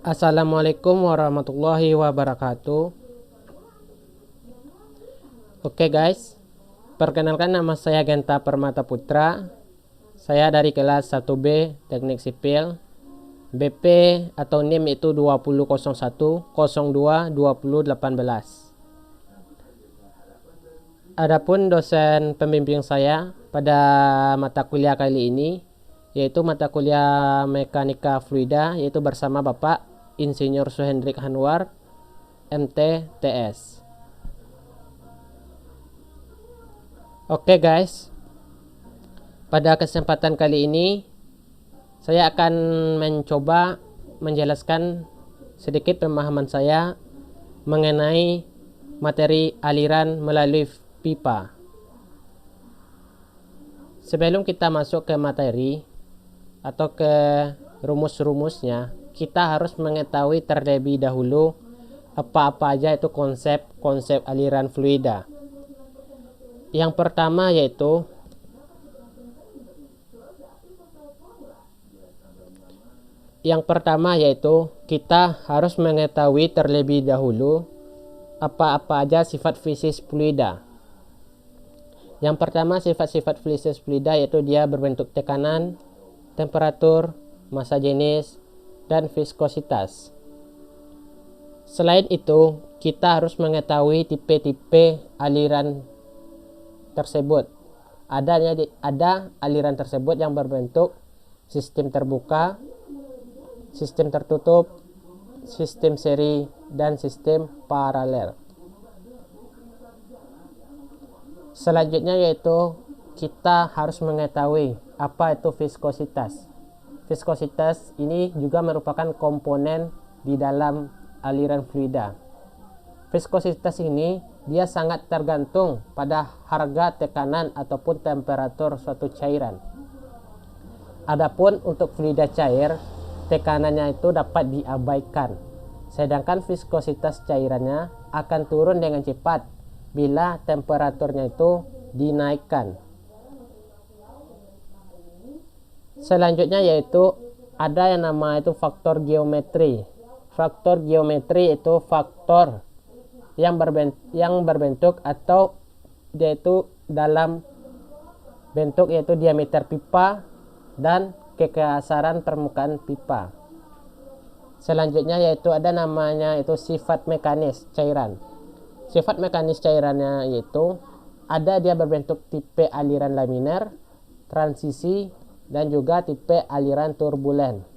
Assalamualaikum warahmatullahi wabarakatuh. Oke guys, perkenalkan nama saya Genta Permata Putra. Saya dari kelas 1B Teknik Sipil. BP atau NIM itu 2001 02 2018. Adapun dosen pembimbing saya pada mata kuliah kali ini yaitu mata kuliah Mekanika Fluida, yaitu bersama Bapak Insinyur Suhendrik Hanwar MT TS. Oke guys, pada kesempatan kali ini saya akan mencoba menjelaskan sedikit pemahaman saya mengenai materi aliran melalui pipa. Sebelum kita masuk ke materi atau ke rumus-rumusnya, kita harus mengetahui terlebih dahulu apa-apa aja itu konsep aliran fluida. Yang pertama yaitu kita harus mengetahui terlebih dahulu apa-apa aja sifat fisik fluida. Yang pertama, sifat-sifat fisik fluida yaitu dia berbentuk tekanan, temperatur, massa jenis, dan viskositas. Selain itu, kita harus mengetahui tipe-tipe aliran tersebut. Ada aliran tersebut yang berbentuk sistem terbuka, sistem tertutup, sistem seri, dan sistem paralel. Selanjutnya yaitu kita harus mengetahui apa itu viskositas. Viskositas ini juga merupakan komponen di dalam aliran fluida. Viskositas ini dia sangat tergantung pada harga tekanan ataupun temperatur suatu cairan. Adapun untuk fluida cair, tekanannya itu dapat diabaikan, sedangkan viskositas cairannya akan turun dengan cepat bila temperaturnya itu dinaikkan. Selanjutnya yaitu ada yang nama itu faktor geometri. Faktor geometri itu faktor yang berbentuk atau yaitu dalam bentuk yaitu diameter pipa dan kekasaran permukaan pipa. Selanjutnya yaitu ada namanya itu sifat mekanis cairan. Sifat mekanis cairannya yaitu ada dia berbentuk tipe aliran laminar, transisi, dan juga tipe aliran turbulen.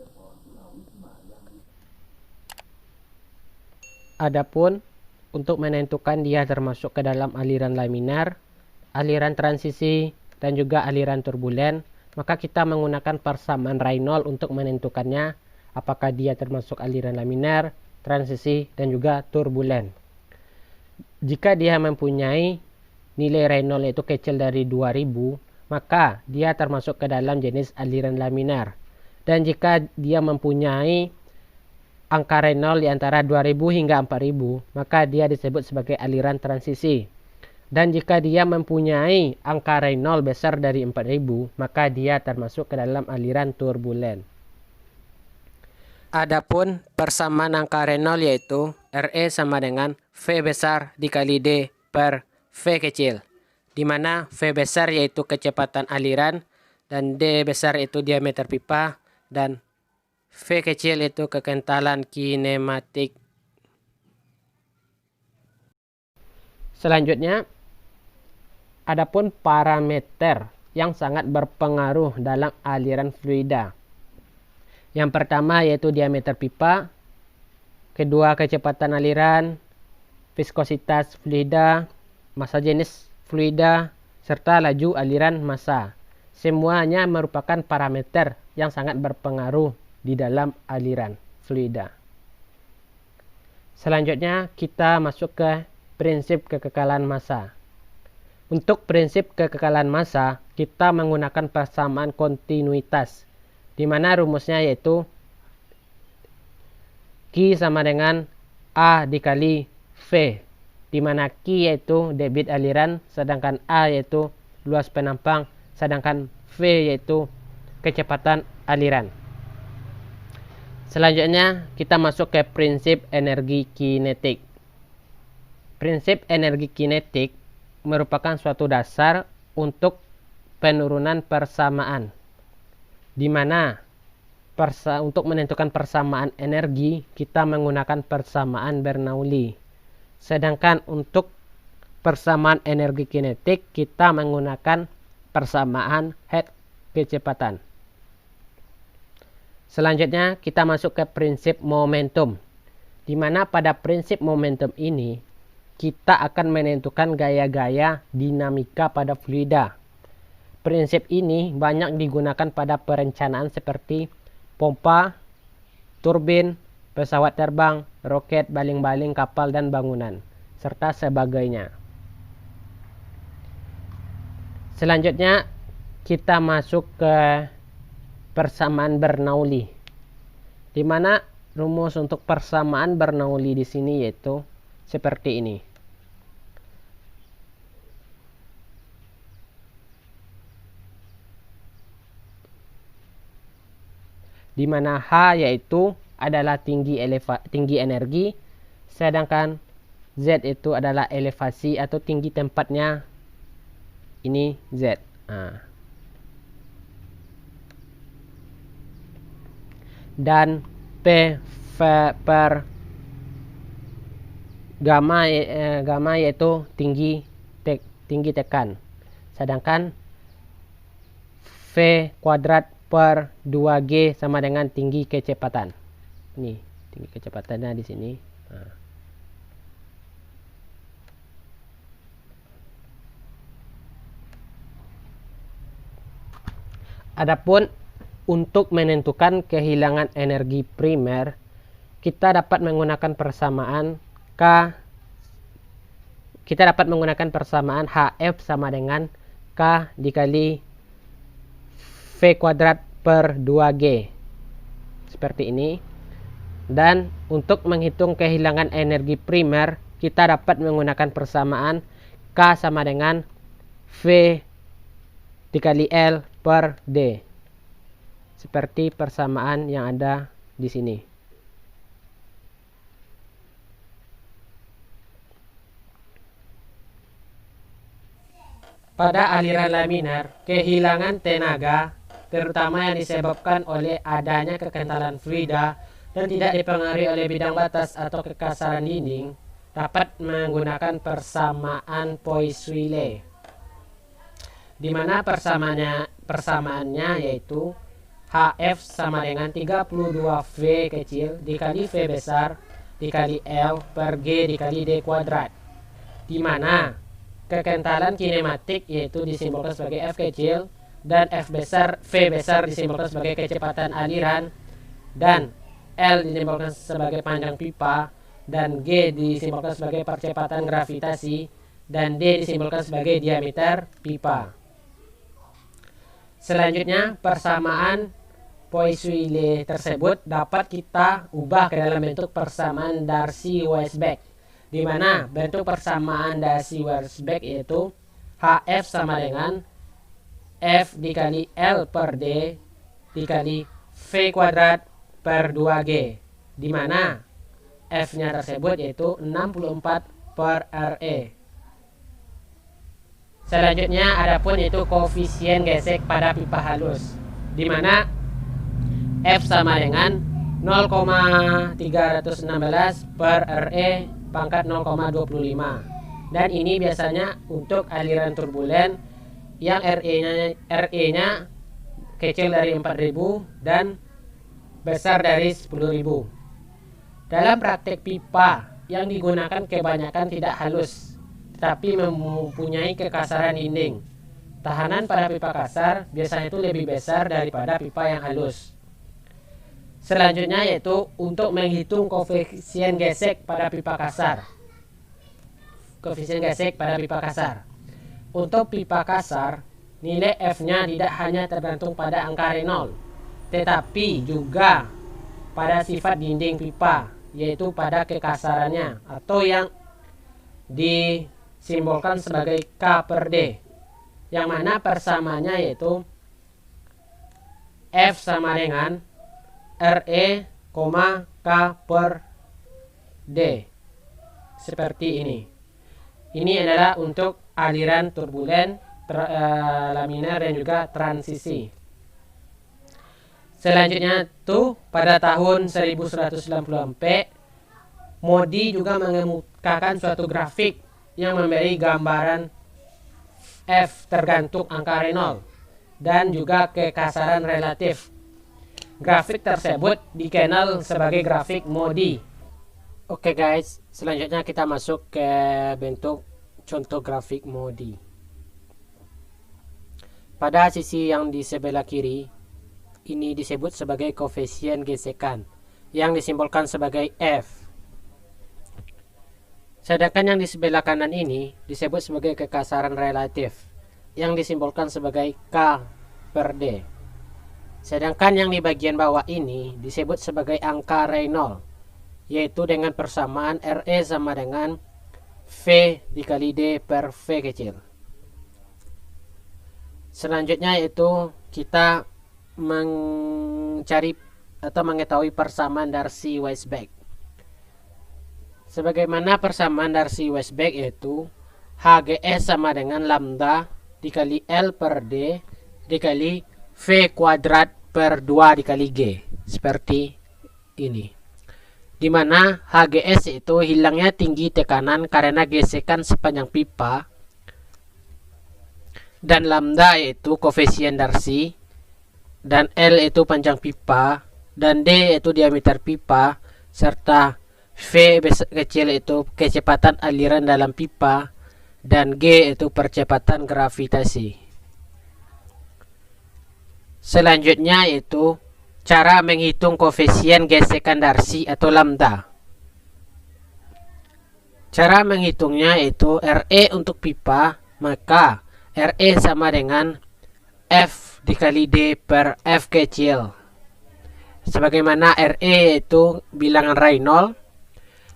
Adapun untuk menentukan dia termasuk ke dalam aliran laminar, aliran transisi, dan juga aliran turbulen, maka kita menggunakan persamaan Reynolds untuk menentukannya apakah dia termasuk aliran laminar, transisi, dan juga turbulen. Jika dia mempunyai nilai Reynolds yaitu kecil dari 2000, maka dia termasuk ke dalam jenis aliran laminar. Dan jika dia mempunyai angka Reynolds di antara 2000 hingga 4000, maka dia disebut sebagai aliran transisi. Dan jika dia mempunyai angka Reynolds besar dari 4000, maka dia termasuk ke dalam aliran turbulen. Adapun persamaan angka Reynolds yaitu RE sama dengan V besar dikali D per V kecil, di mana V besar yaitu kecepatan aliran dan D besar itu diameter pipa dan V kecil itu kekentalan kinematik. Selanjutnya, adapun parameter yang sangat berpengaruh dalam aliran fluida. Yang pertama yaitu diameter pipa, kedua kecepatan aliran, viskositas fluida, massa jenis fluida, serta laju aliran massa. Semuanya merupakan parameter yang sangat berpengaruh di dalam aliran fluida. Selanjutnya kita masuk ke prinsip kekekalan massa. Untuk prinsip kekekalan massa, kita menggunakan persamaan kontinuitas, di mana rumusnya yaitu Q sama dengan A dikali V, di mana Q yaitu debit aliran, sedangkan A yaitu luas penampang, sedangkan V yaitu kecepatan aliran. Selanjutnya kita masuk ke prinsip energi kinetik. Prinsip energi kinetik merupakan suatu dasar untuk penurunan persamaan, di mana untuk menentukan persamaan energi kita menggunakan persamaan Bernoulli. Sedangkan untuk persamaan energi kinetik kita menggunakan persamaan head kecepatan. Selanjutnya kita masuk ke prinsip momentum, di mana pada prinsip momentum ini kita akan menentukan gaya-gaya dinamika pada fluida. Prinsip ini banyak digunakan pada perencanaan seperti pompa, turbin, pesawat terbang, roket, baling-baling, kapal, dan bangunan, serta sebagainya. Selanjutnya kita masuk ke persamaan Bernoulli, di mana rumus untuk persamaan Bernoulli di sini yaitu seperti ini. Di mana H yaitu adalah tinggi energi, sedangkan Z itu adalah elevasi atau tinggi tempatnya, ini Z. Dan P per gamma yaitu tinggi tekan, sedangkan V kuadrat per 2G sama dengan tinggi kecepatan. Ini tinggi kecepatannya di sini. Adapun untuk menentukan kehilangan energi primer, kita dapat menggunakan persamaan HF sama dengan K dikali V kuadrat per 2G. Seperti ini. Dan untuk menghitung kehilangan energi primer, kita dapat menggunakan persamaan K sama dengan V dikali L per D. Seperti persamaan yang ada di sini. Pada aliran laminar, kehilangan tenaga terutama yang disebabkan oleh adanya kekentalan fluida dan tidak dipengaruhi oleh bidang batas atau kekasaran dinding, dapat menggunakan persamaan Poiseuille, di mana persamaannya yaitu HF sama dengan 32V kecil dikali V besar dikali L per G dikali D kuadrat, di mana kekentalan kinematik yaitu disimbolkan sebagai F kecil dan V besar disimbolkan sebagai kecepatan aliran, dan L disimbolkan sebagai panjang pipa, dan G disimbolkan sebagai percepatan gravitasi, dan D disimbolkan sebagai diameter pipa. Selanjutnya, persamaan Poiseuille tersebut dapat kita ubah ke dalam bentuk persamaan Darcy-Weisbach, di mana bentuk persamaan Darcy-Weisbach yaitu HF sama dengan F dikali L per D dikali V kuadrat per 2G, di mana F-nya tersebut yaitu 64 per RE. Selanjutnya adapun yaitu koefisien gesek pada pipa halus, di mana F sama dengan 0,316 per RE pangkat 0,25, dan ini biasanya untuk aliran turbulen yang RE-nya kecil dari 4.000 dan besar dari 10.000. Dalam praktek pipa yang digunakan kebanyakan tidak halus, tetapi mempunyai kekasaran dinding. Tahanan pada pipa kasar biasanya itu lebih besar daripada pipa yang halus. Selanjutnya yaitu untuk menghitung koefisien gesek pada pipa kasar. Koefisien gesek pada pipa kasar. Untuk pipa kasar, nilai F-nya tidak hanya tergantung pada angka Reynolds, tetapi juga pada sifat dinding pipa, yaitu pada kekasarannya, atau yang disimbolkan sebagai K per D, yang mana persamaannya yaitu F sama dengan RE K per D. Seperti ini. Ini adalah untuk aliran turbulen, laminar dan juga transisi. Selanjutnya tuh pada tahun 1194 Modi juga mengemukakan suatu grafik yang memberi gambaran F tergantung angka Reynolds dan juga kekasaran relatif. Grafik tersebut dikenal sebagai grafik Modi. Oke guys, selanjutnya kita masuk ke bentuk contoh grafik Modi. Pada sisi yang di sebelah kiri, ini disebut sebagai koefisien gesekan yang disimbolkan sebagai F. Sedangkan yang di sebelah kanan ini disebut sebagai kekasaran relatif yang disimbolkan sebagai K per D. Sedangkan yang di bagian bawah ini disebut sebagai angka Reynolds, yaitu dengan persamaan RE sama dengan V dikali D per V kecil. Selanjutnya yaitu kita mencari atau mengetahui persamaan Darcy-Weisbach. Sebagaimana persamaan Darcy-Weisbach yaitu HGS sama dengan lambda dikali L per D dikali V kuadrat per 2 dikali G. Seperti ini. Dimana HGS itu hilangnya tinggi tekanan karena gesekan sepanjang pipa, dan lambda yaitu koefisien Darcy, dan L itu panjang pipa, dan D itu diameter pipa, serta V kecil itu kecepatan aliran dalam pipa, dan G itu percepatan gravitasi. Selanjutnya yaitu cara menghitung koefisien gesekan Darcy atau lambda. Cara menghitungnya yaitu RE untuk pipa, maka RE sama dengan F dikali D per F kecil. Sebagaimana RE itu bilangan Reynolds,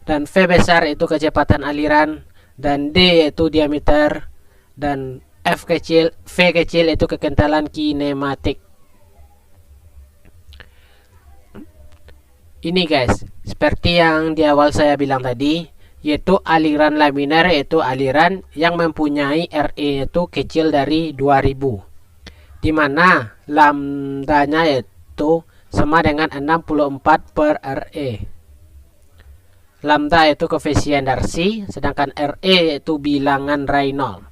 dan V besar itu kecepatan aliran, dan D itu diameter, dan V kecil itu kekentalan kinematik. Ini guys, seperti yang di awal saya bilang tadi, yaitu aliran laminar yaitu aliran yang mempunyai RE itu kecil dari 2000, dimana lambdanya yaitu sama dengan 64 per RE. Lambda itu koefisien Darcy, sedangkan RE yaitu bilangan Reynolds.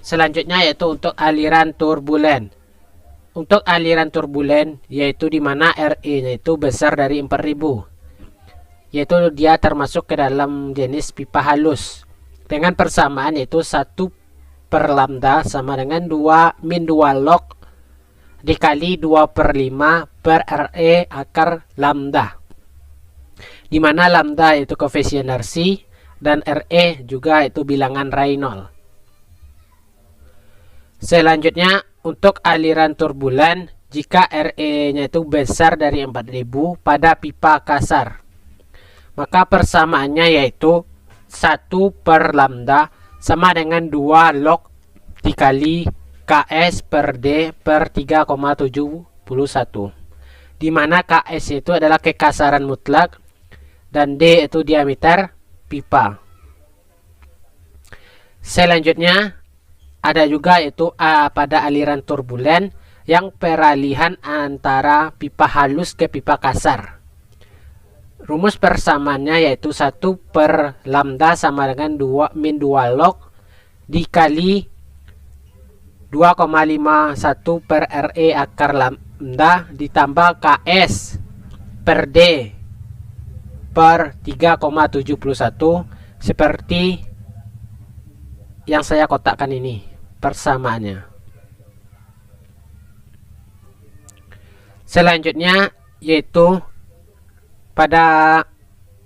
Selanjutnya yaitu untuk aliran turbulen. Untuk aliran turbulen yaitu di mana RE-nya itu besar dari 4000, yaitu dia termasuk ke dalam jenis pipa halus, dengan persamaan yaitu 1 per lambda sama dengan 2 min 2 log dikali 2 per 5 per RE akar lambda, di mana lambda itu koefisien Darcy dan RE juga itu bilangan Reynolds. Selanjutnya untuk aliran turbulen, jika RE-nya itu besar dari 4000 pada pipa kasar, maka persamaannya yaitu 1 per lambda sama dengan 2 log dikali KS per D per 3,71, di mana KS itu adalah kekasaran mutlak dan D itu diameter pipa. Selanjutnya ada juga itu pada aliran turbulen yang peralihan antara pipa halus ke pipa kasar. Rumus persamaannya yaitu 1 per lambda sama dengan 2 min 2 log dikali 2,51 per RE akar lambda ditambah KS per D per 3,71, seperti yang saya kotakkan ini persamaannya. Selanjutnya yaitu pada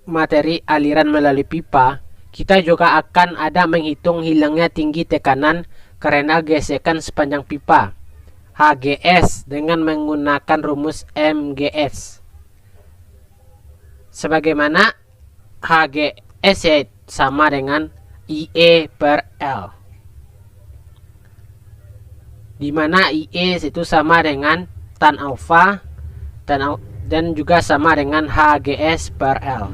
materi aliran melalui pipa, kita juga akan ada menghitung hilangnya tinggi tekanan karena gesekan sepanjang pipa, HGS, dengan menggunakan rumus MGS. Sebagaimana HGS sama dengan IE per L, dimana IE itu sama dengan tan alfa dan juga sama dengan HGS per L.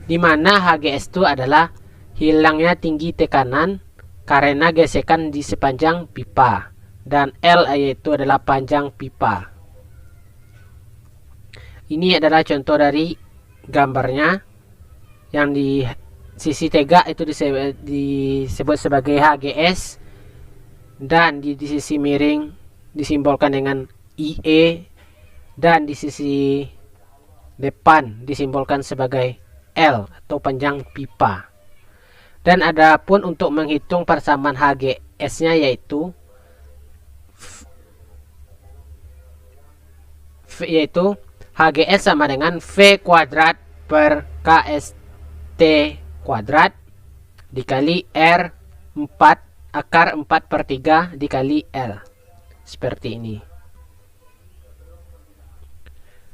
Di mana HGS itu adalah hilangnya tinggi tekanan karena gesekan di sepanjang pipa, dan L yaitu adalah panjang pipa. Ini adalah contoh dari gambarnya, yang di sisi tegak itu disebut sebagai HGS, dan di sisi miring disimbolkan dengan IE, dan di sisi depan disimbolkan sebagai L atau panjang pipa. Dan adapun untuk menghitung persamaan HGS-nya yaitu HGS sama dengan V kuadrat per KST kuadrat dikali R4 akar 4/3 dikali L. Seperti ini.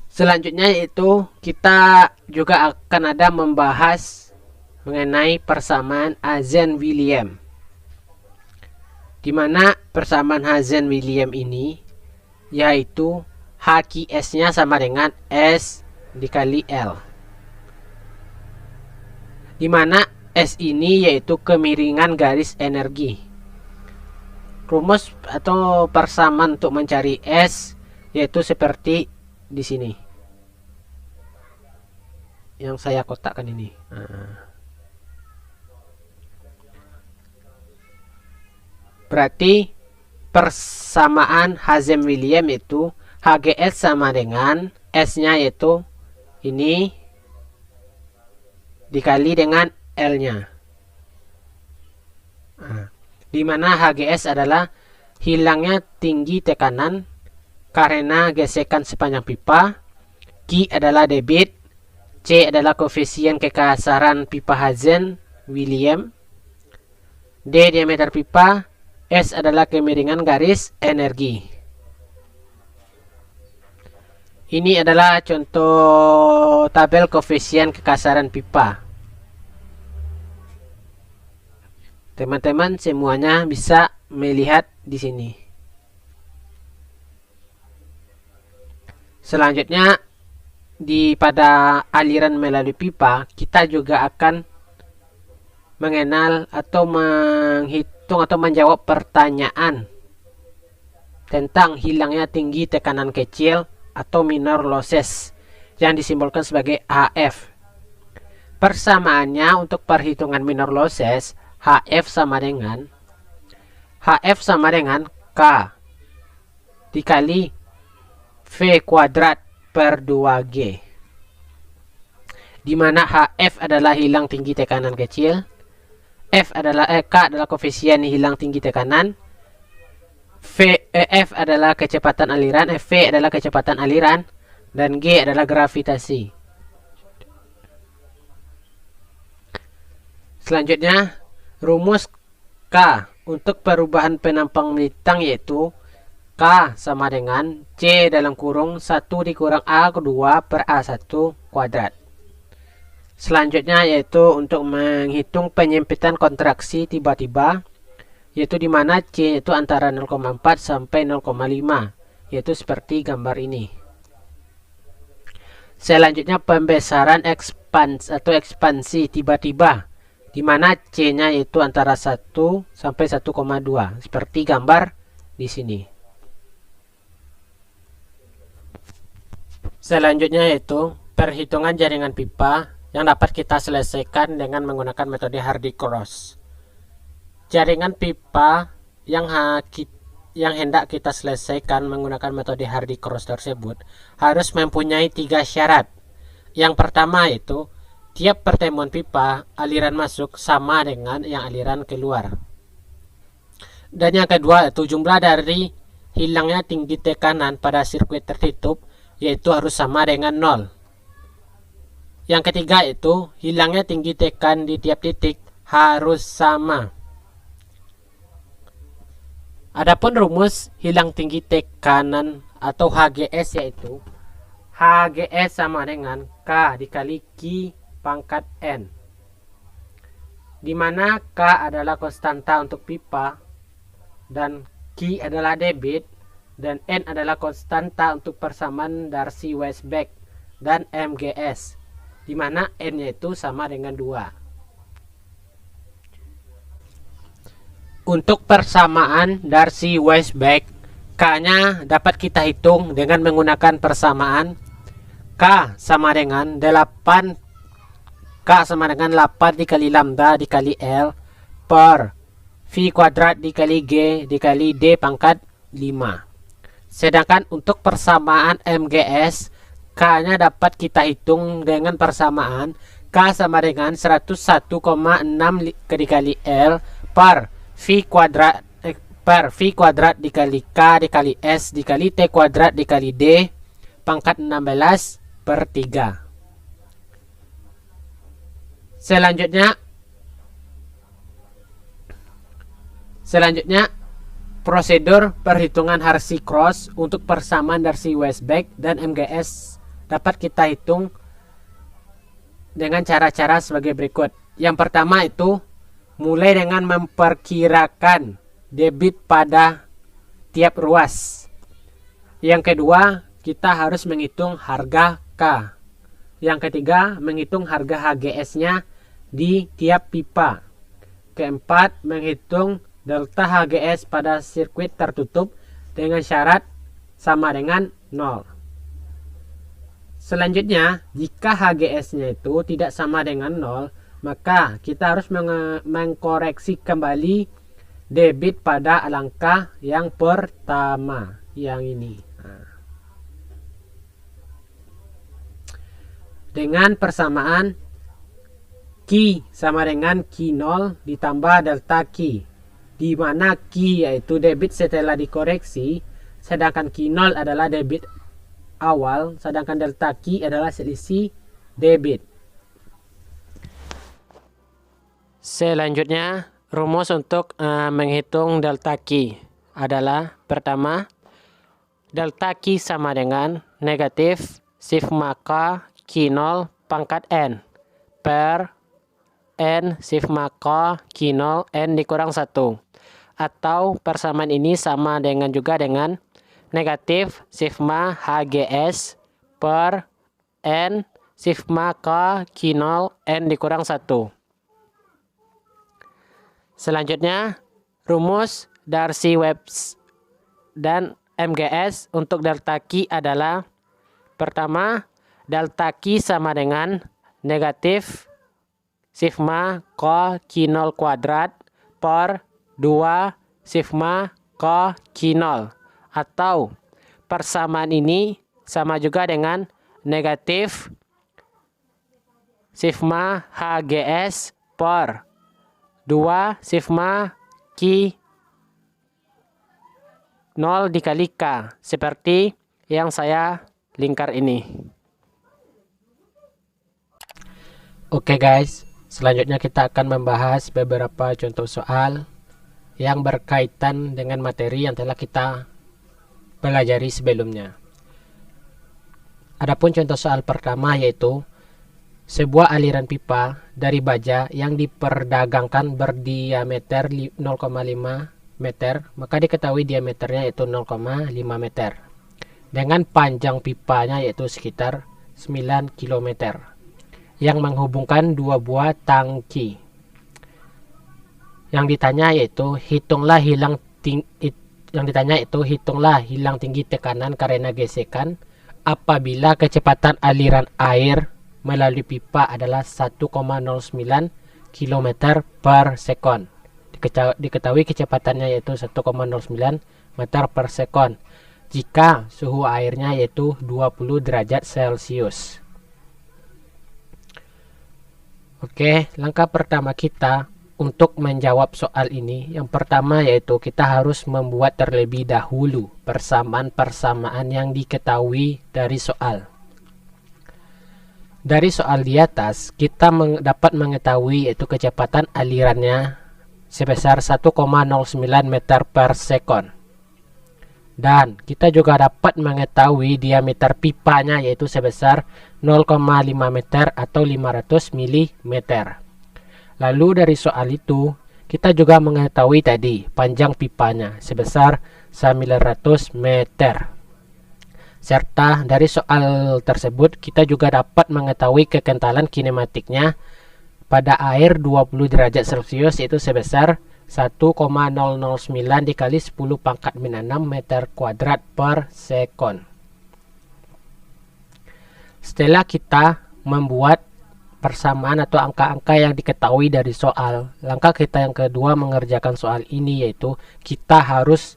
Selanjutnya yaitu kita juga akan ada membahas mengenai persamaan Hazen-Williams. Di mana persamaan Hazen-Williams ini yaitu HQS-nya sama dengan S dikali L. Di mana S ini yaitu kemiringan garis energi. Rumus atau persamaan untuk mencari S yaitu seperti di sini. Yang saya kotakkan ini. Berarti persamaan Hazen-Williams itu HGS sama dengan S-nya yaitu ini dikali dengan L-nya. Di mana HGS adalah hilangnya tinggi tekanan karena gesekan sepanjang pipa, Q adalah debit, C adalah koefisien kekasaran pipa Hazen-Williams, D diameter pipa, S adalah kemiringan garis energi. Ini adalah contoh tabel koefisien kekasaran pipa. Teman-teman semuanya bisa melihat di sini. Selanjutnya pada aliran melalui pipa kita juga akan mengenal atau menghitung atau menjawab pertanyaan tentang hilangnya tinggi tekanan kecil atau minor losses yang disimbolkan sebagai AF. Persamaannya untuk perhitungan minor losses HF sama dengan K dikali V kuadrat per 2G, di mana HF adalah hilang tinggi tekanan kecil, K adalah koefisien hilang tinggi tekanan, F adalah kecepatan aliran, V adalah kecepatan aliran, dan G adalah gravitasi. Selanjutnya rumus K untuk perubahan penampang bintang yaitu K sama dengan C dalam kurung 1 dikurang A2 per A1 kuadrat. Selanjutnya yaitu untuk menghitung penyempitan kontraksi tiba-tiba, yaitu di mana C itu antara 0,4 sampai 0,5, yaitu seperti gambar ini. Selanjutnya pembesaran ekspansi tiba-tiba, di mana C-nya itu antara 1 sampai 1,2 seperti gambar di sini. Selanjutnya yaitu perhitungan jaringan pipa yang dapat kita selesaikan dengan menggunakan metode Hardy-Cross. Jaringan pipa yang hendak kita selesaikan menggunakan metode Hardy-Cross tersebut harus mempunyai 3 syarat. Yang pertama yaitu tiap pertemuan pipa aliran masuk sama dengan yang aliran keluar. Dan yang kedua yaitu jumlah dari hilangnya tinggi tekanan pada sirkuit tertutup yaitu harus sama dengan 0. Yang ketiga yaitu hilangnya tinggi tekan di tiap titik harus sama. Adapun rumus hilang tinggi tekanan atau HGS yaitu HGS sama dengan K dikali Q pangkat N, di mana K adalah konstanta untuk pipa dan Q adalah debit dan N adalah konstanta untuk persamaan Darcy-Weisbach dan MGS, di mana N-nya itu sama dengan 2. Untuk persamaan Darcy-Weisbach, K-nya dapat kita hitung dengan menggunakan persamaan K sama dengan 8 dikali lambda dikali L per V kuadrat dikali G dikali D pangkat 5. Sedangkan untuk persamaan MGS, K-nya dapat kita hitung dengan persamaan K sama dengan 101,6 dikali L per V kuadrat dikali K dikali S dikali T kuadrat dikali D pangkat 16 per 3. Selanjutnya prosedur perhitungan Harshey-Cross untuk persamaan Darcy-Weisbach dan MGS dapat kita hitung dengan cara-cara sebagai berikut. Yang pertama itu mulai dengan memperkirakan debit pada tiap ruas. Yang kedua, kita harus menghitung harga K. Yang ketiga, menghitung harga HGS-nya di tiap pipa. Keempat, menghitung delta HGS pada sirkuit tertutup dengan syarat sama dengan 0. Selanjutnya, jika HGS-nya itu tidak sama dengan 0, maka kita harus mengkoreksi kembali debit pada langkah yang pertama, yang ini. Dengan persamaan Q sama dengan Q0 ditambah delta Q, di mana Q yaitu debit setelah dikoreksi, sedangkan Q0 adalah debit awal, sedangkan delta Q adalah selisih debit. Selanjutnya, rumus untuk menghitung delta Q adalah pertama, delta Q sama dengan negatif sigma K Q0 pangkat N per N sigma K Q0 N dikurang 1. Atau persamaan ini sama dengan juga dengan negatif sigma HGS per N sigma K Q0 N dikurang 1. Selanjutnya, rumus Darcy-Weisbach dan MGS untuk delta Q adalah pertama, delta Q sama dengan negatif sigma K Q0 kuadrat per 2 sigma K Q0, atau persamaan ini sama juga dengan negatif sigma HGS per 2 sigma Q0 dikali K, seperti yang saya lingkar ini. Oke guys, selanjutnya kita akan membahas beberapa contoh soal yang berkaitan dengan materi yang telah kita pelajari sebelumnya. Adapun contoh soal pertama yaitu sebuah aliran pipa dari baja yang diperdagangkan berdiameter 0,5 meter, maka diketahui diameternya yaitu 0,5 meter. Dengan panjang pipanya yaitu sekitar 9 km yang menghubungkan dua buah tangki. Yang ditanya yaitu hitunglah hilang tinggi tekanan karena gesekan apabila kecepatan aliran air melalui pipa adalah 1,09 km per sekon. Diketahui kecepatannya yaitu 1,09 meter per sekon jika suhu airnya yaitu 20 derajat Celcius. Oke, langkah pertama kita untuk menjawab soal ini, yang pertama yaitu kita harus membuat terlebih dahulu persamaan-persamaan yang diketahui dari soal. Dari soal di atas, kita dapat mengetahui yaitu kecepatan alirannya sebesar 1,09 meter per sekon. Dan kita juga dapat mengetahui diameter pipanya yaitu sebesar 0,5 meter atau 500 mm. Lalu dari soal itu, kita juga mengetahui tadi panjang pipanya sebesar 900 meter. Serta dari soal tersebut kita juga dapat mengetahui kekentalan kinematiknya pada air 20 derajat Celcius yaitu sebesar 1,009 dikali 10 pangkat min 6 meter kuadrat per sekon. Setelah kita membuat persamaan atau angka-angka yang diketahui dari soal, langkah kita yang kedua mengerjakan soal ini yaitu kita harus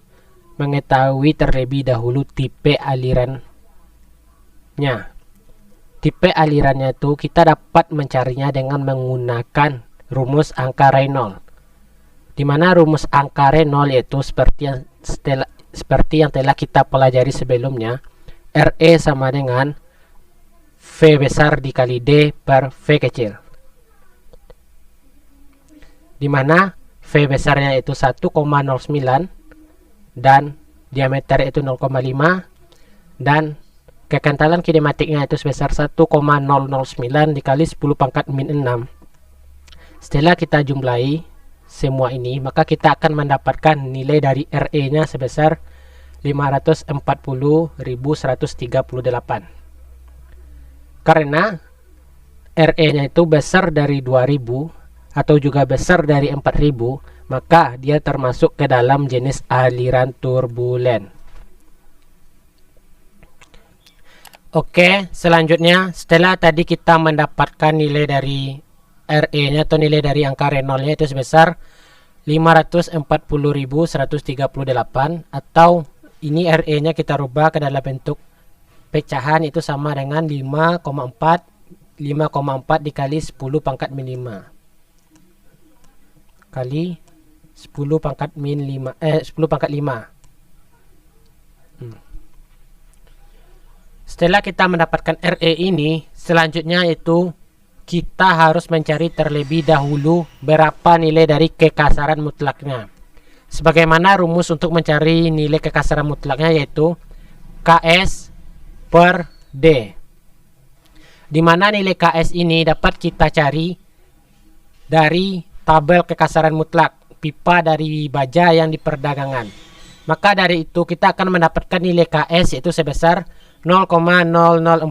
mengetahui terlebih dahulu tipe alirannya. Tipe alirannya itu kita dapat mencarinya dengan menggunakan rumus angka Reynolds. Di mana rumus angka Reynolds yaitu seperti yang telah kita pelajari sebelumnya, RE sama dengan V besar dikali D per V kecil. Di mana V besarnya itu 1,09 dan diameter itu 0,5 dan kekentalan kinematiknya itu sebesar 1,009 dikali 10 pangkat min 6. Setelah kita jumlahi semua ini, maka kita akan mendapatkan nilai dari RE nya sebesar 540.138. Karena RE nya itu besar dari 2000 atau juga besar dari 4000, maka dia termasuk ke dalam jenis aliran turbulen. Oke, selanjutnya setelah tadi kita mendapatkan nilai dari RE nya atau nilai dari angka Reynolds nya itu sebesar 540.138, atau ini RE nya kita rubah ke dalam bentuk pecahan itu sama dengan 5,4 dikali 10 pangkat min 5 kali 10 pangkat min 5 10 pangkat 5. Setelah kita mendapatkan RE ini, selanjutnya itu kita harus mencari terlebih dahulu berapa nilai dari kekasaran mutlaknya. Sebagaimana rumus untuk mencari nilai kekasaran mutlaknya yaitu KS per D. Di mana nilai KS ini dapat kita cari dari tabel kekasaran mutlak pipa dari baja yang diperdagangan. Maka dari itu kita akan mendapatkan nilai KS yaitu sebesar 0,0045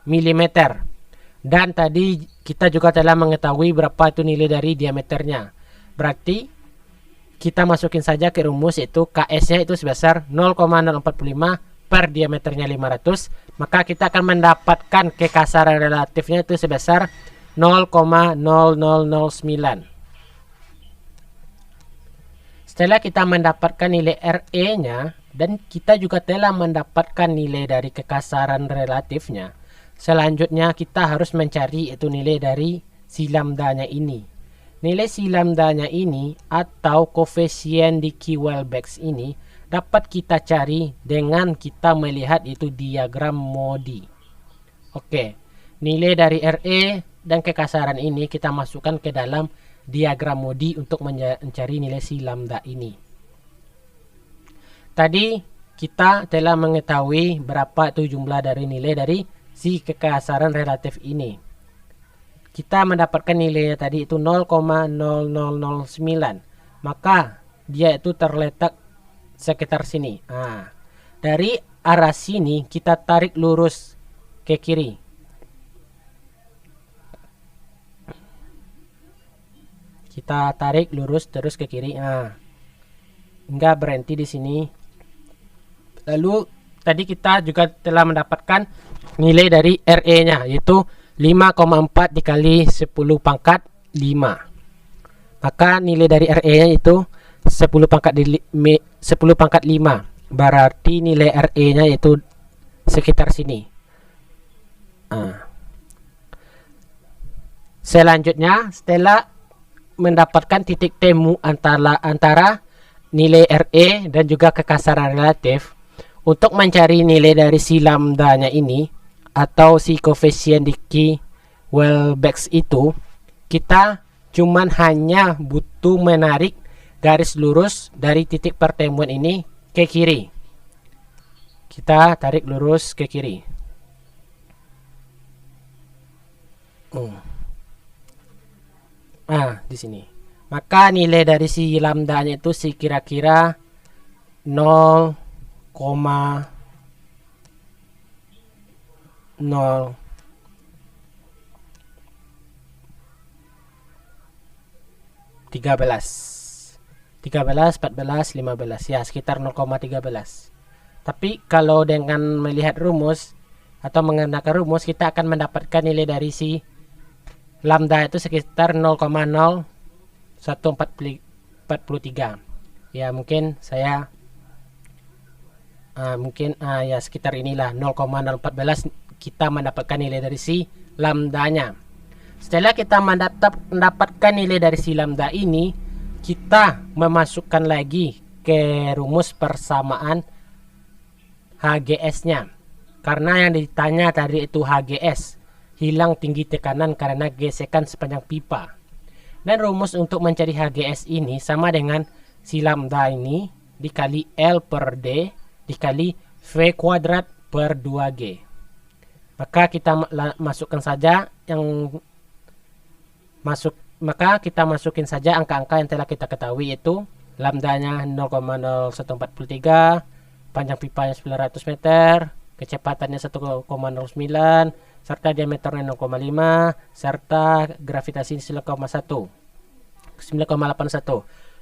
mm. Dan tadi kita juga telah mengetahui berapa itu nilai dari diameternya. Berarti kita masukin saja ke rumus yaitu KS-nya itu sebesar 0,045 per diameternya 500. Maka kita akan mendapatkan kekasaran relatifnya itu sebesar 0,0009. Setelah kita mendapatkan nilai RE-nya dan kita juga telah mendapatkan nilai dari kekasaran relatifnya, selanjutnya kita harus mencari itu nilai dari si lambdanya ini. Nilai si lambdanya ini atau koefisien di Quebec ini dapat kita cari dengan kita melihat itu diagram Modi. Oke, nilai dari RE dan kekasaran ini kita masukkan ke dalam diagram Modi untuk mencari nilai si lambda ini. Tadi kita telah mengetahui berapa itu jumlah dari nilai dari si kekasaran relatif ini. Kita mendapatkan nilainya tadi itu 0,0009. Maka dia itu terletak sekitar sini. Nah, dari arah sini kita tarik lurus ke kiri. Kita tarik lurus terus ke kiri. Nah, hingga berhenti di sini. Lalu tadi kita juga telah mendapatkan nilai dari RE-nya yaitu 5,4 dikali 10 pangkat 5. Maka nilai dari RE-nya itu 10 pangkat 5. Berarti nilai RE-nya itu sekitar sini. Selanjutnya setelah mendapatkan titik temu antara nilai RE dan juga kekasaran relatif, untuk mencari nilai dari si lambdanya ini atau si koefisien di Quebec itu, kita cuman hanya butuh menarik garis lurus dari titik pertemuan ini ke kiri. Kita tarik lurus ke kiri. Di sini. Maka nilai dari si lambdanya itu kira-kira 13, 14, 15, ya sekitar 0,13. Tapi kalau dengan melihat rumus atau menggunakan rumus, kita akan mendapatkan nilai dari si lambda itu sekitar 0,0143. Ya mungkin saya ya sekitar inilah 0,014 kita mendapatkan nilai dari si lambdanya. Setelah kita mendapatkan nilai dari si lambda ini, kita memasukkan lagi ke rumus persamaan HGS-nya. Karena yang ditanya tadi itu HGS, hilang tinggi tekanan karena gesekan sepanjang pipa. Dan rumus untuk mencari HGS ini sama dengan si lambda ini dikali L per D dikali V kuadrat per 2G. Maka kita masukkan saja kita masukin saja angka-angka yang telah kita ketahui, yaitu lambdanya 0,0143, panjang pipanya 900 meter, kecepatannya 1,09, serta diameternya 0,5, serta gravitasi 9,81.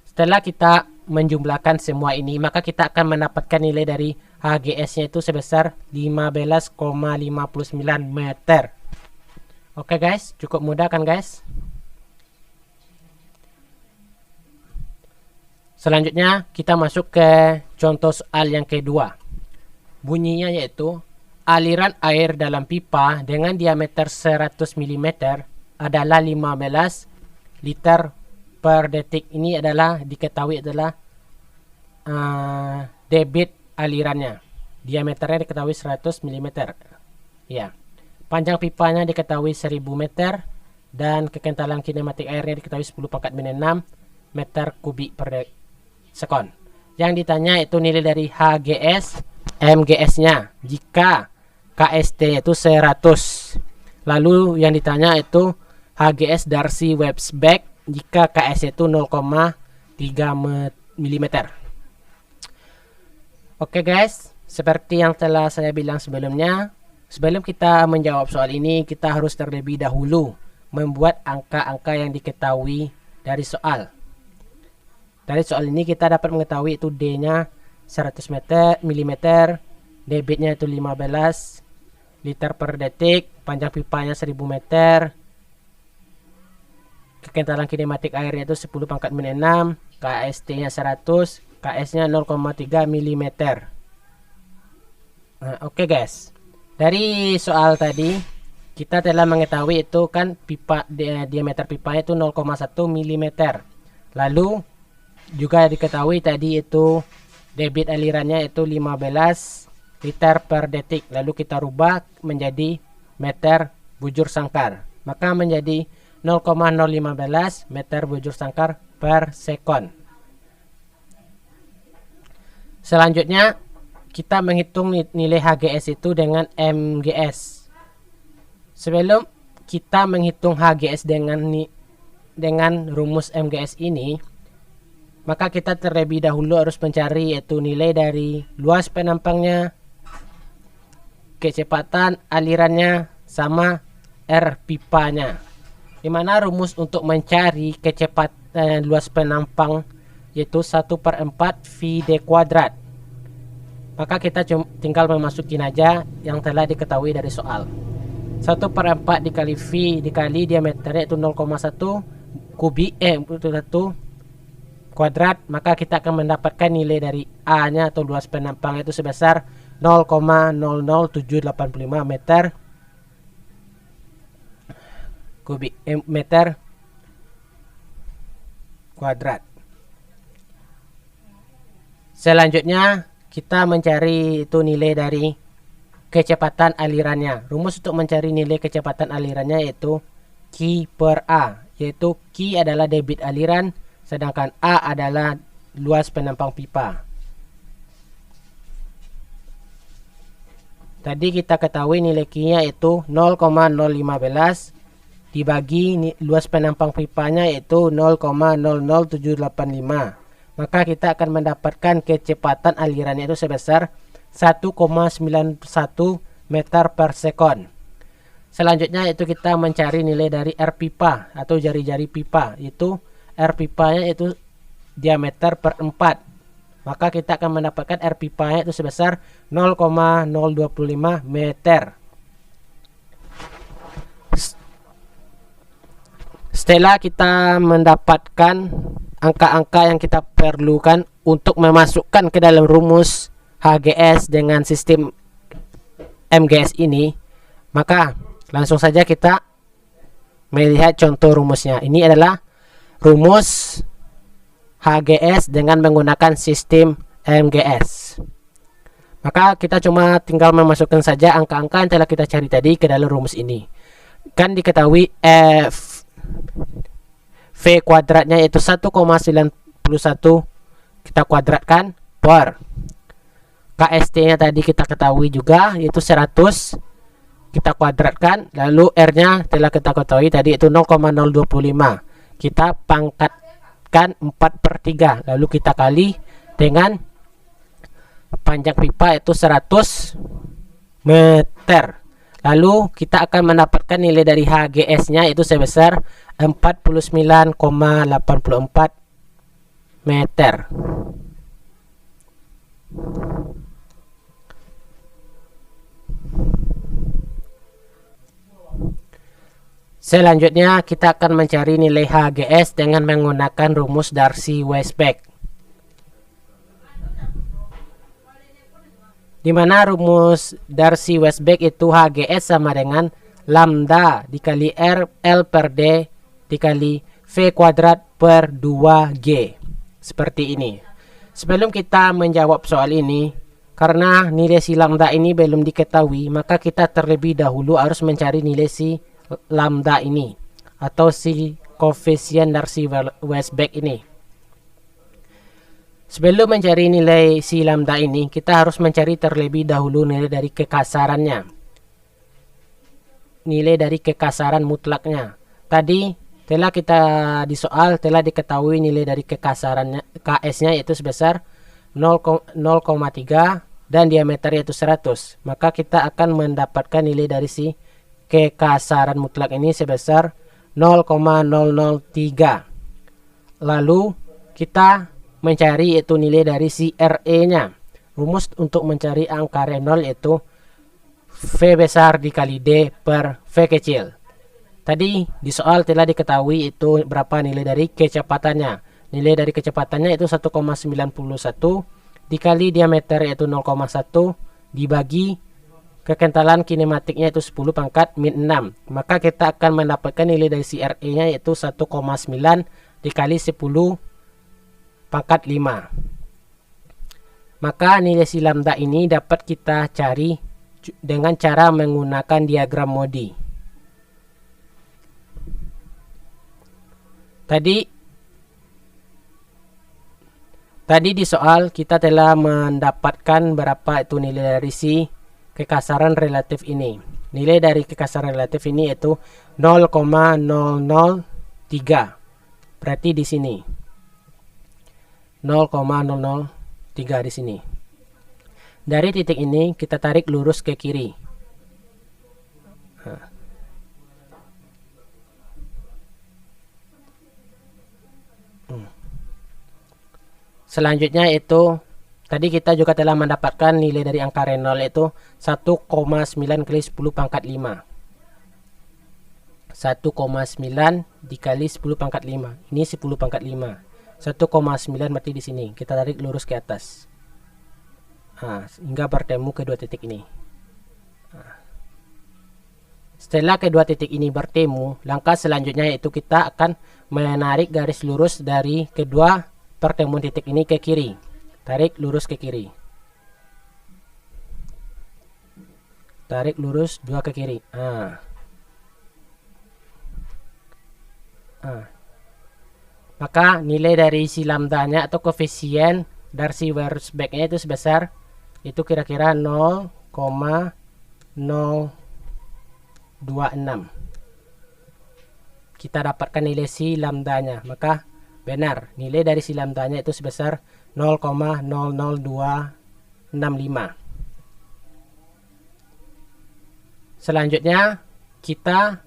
Setelah kita menjumlahkan semua ini, maka kita akan mendapatkan nilai dari HGS-nya itu sebesar 15,59 meter. Oke guys, cukup mudah kan guys? Selanjutnya kita masuk ke contoh soal yang kedua. Bunyinya yaitu aliran air dalam pipa dengan diameter 100 mm adalah 15 liter per detik. Ini adalah diketahui adalah debit alirannya. Diameternya diketahui 100 mm. Ya. Panjang pipanya diketahui 1000 meter dan kekentalan kinematik airnya diketahui 10⁻⁶ meter kubik per sekon. Yang ditanya itu nilai dari HGS, MGS-nya. Jika KST itu 100. Lalu yang ditanya itu HGS Darcy Weisbach jika KS itu 0,3 mm. Oke guys, seperti yang telah saya bilang sebelumnya, sebelum kita menjawab soal ini, kita harus terlebih dahulu membuat angka-angka yang diketahui dari soal. Dari soal ini kita dapat mengetahui itu D-nya 100 mm, debitnya itu 15 liter per detik, panjang pipanya 1000 meter, kekentalan kinematik airnya itu 10⁻⁶, KST-nya 100, KS-nya 0,3 mm. Oke guys, dari soal tadi kita telah mengetahui itu kan pipa diameter pipanya itu 0,1 mm. Lalu juga diketahui tadi itu debit alirannya itu 15 liter per detik. Lalu kita rubah menjadi meter bujur sangkar, maka menjadi 0,015 meter bujur sangkar per sekon. Selanjutnya kita menghitung nilai HGS itu dengan MGS. Sebelum kita menghitung HGS dengan rumus MGS ini, maka kita terlebih dahulu harus mencari yaitu nilai dari luas penampangnya, kecepatan alirannya, sama R pipanya. Dimana rumus untuk mencari kecepatan luas penampang yaitu 1/4 VD kuadrat. Maka kita tinggal memasukin aja yang telah diketahui dari soal. 1/4 dikali V dikali diameternya itu 0,1 kubik kuadrat, maka kita akan mendapatkan nilai dari A nya atau luas penampang itu sebesar 0,00785 meter kubik meter kuadrat. Selanjutnya kita mencari itu nilai dari kecepatan alirannya. Rumus untuk mencari nilai kecepatan alirannya yaitu Q per A, yaitu Q adalah debit aliran sedangkan A adalah luas penampang pipa. Tadi kita ketahui nilai Q-nya itu 0,015 dibagi luas penampang pipanya itu 0,00785. maka kita akan mendapatkan kecepatan alirannya itu sebesar 1,91 meter per sekon. Selanjutnya itu kita mencari nilai dari R pipa atau jari-jari pipa. Itu R pipanya itu diameter per 4. Maka kita akan mendapatkan R pipanya itu sebesar 0,025 meter. Setelah kita mendapatkan angka-angka yang kita perlukan untuk memasukkan ke dalam rumus HGS dengan sistem MGS ini, maka langsung saja kita melihat contoh rumusnya. Ini adalah rumus HGS dengan menggunakan sistem MGS. Maka kita cuma tinggal memasukkan saja angka-angka yang telah kita cari tadi ke dalam rumus ini. Kan diketahui V kuadratnya itu 1,91 kita kuadratkan per KST nya tadi kita ketahui juga yaitu 100 kita kuadratkan, lalu R nya telah kita ketahui tadi itu 0,025 kita pangkatkan 4/3, lalu kita kali dengan panjang pipa itu 100 meter. Lalu kita akan mendapatkan nilai dari HGS nya itu sebesar 49,84 meter. Selanjutnya kita akan mencari nilai HGS dengan menggunakan rumus Darcy-Weisbach. Di mana rumus Darcy-Weisbach itu HGS sama dengan lambda dikali R L per D dikali V kuadrat per 2G. Seperti ini. Sebelum kita menjawab soal ini, karena nilai si lambda ini belum diketahui, maka kita terlebih dahulu harus mencari nilai si lambda ini atau si koefisien Darcy-Weisbach ini. Sebelum mencari nilai si lambda ini, kita harus mencari terlebih dahulu nilai dari kekasarannya. Nilai dari kekasaran mutlaknya. Tadi telah kita di soal telah diketahui nilai dari kekasarannya KS-nya yaitu sebesar 0,3 dan diameternya itu 100. Maka kita akan mendapatkan nilai dari si kekasaran mutlak ini sebesar 0,003. Lalu kita mencari itu nilai dari si RE nya. Rumus untuk mencari angka Reynolds itu V besar dikali D per V kecil. Tadi di soal telah diketahui itu berapa nilai dari kecepatannya. Nilai dari kecepatannya itu 1,91 dikali diameter yaitu 0,1 dibagi kekentalan kinematiknya itu 10 pangkat min 6. Maka kita akan mendapatkan nilai dari si RE nya yaitu 1,9 dikali 10 pangkat 5. Maka nilai si lambda ini dapat kita cari dengan cara menggunakan diagram Modi. Tadi di soal kita telah mendapatkan berapa itu nilai dari si kekasaran relatif ini. Nilai dari kekasaran relatif ini yaitu 0,003. Berarti di sini 0,003 di sini. Dari titik ini kita tarik lurus ke kiri. Selanjutnya itu tadi kita juga telah mendapatkan nilai dari angka Reynolds itu 1,9 kali 10 pangkat 5. 1,9 dikali 10 pangkat 5. Ini 10 pangkat 5. 1,9 berarti di sini. Kita tarik lurus ke atas. Hingga bertemu kedua titik ini. Setelah kedua titik ini bertemu, langkah selanjutnya yaitu kita akan menarik garis lurus dari kedua pertemuan titik ini ke kiri. Tarik lurus ke kiri. Tarik lurus 2 ke kiri. Maka nilai dari si lambdanya atau koefisien Darcy-Weisbach-nya itu sebesar itu kira-kira 0,026. Kita dapatkan nilai si lambdanya. Maka Benar, nilai dari si lambdanya itu sebesar 0,00265. Selanjutnya, kita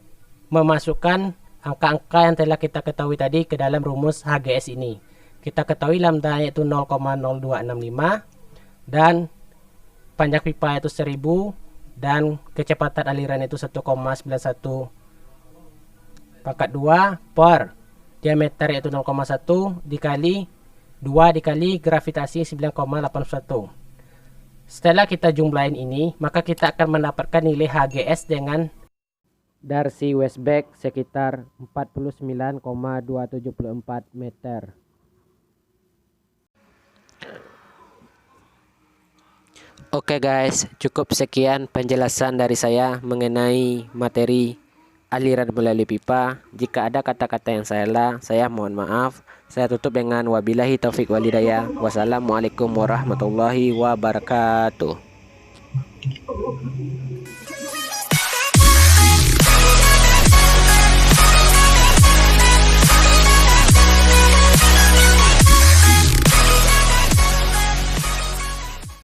memasukkan angka-angka yang telah kita ketahui tadi ke dalam rumus HGS ini. Kita ketahui lambdanya itu 0,0265 dan panjang pipa itu 1000 dan kecepatan aliran itu 1,91 pangkat 2 per diameter yaitu 0,1 dikali 2 dikali gravitasi 9,81. Setelah kita jumlahin ini, maka kita akan mendapatkan nilai HGS dengan darsi Westbeck sekitar 49,274 meter. Oke guys, cukup sekian penjelasan dari saya mengenai materi aliran melalui pipa. Jika ada kata-kata yang salah, saya mohon maaf. Saya tutup dengan wabillahi taufik walhidayah. Wassalamualaikum warahmatullahi wabarakatuh.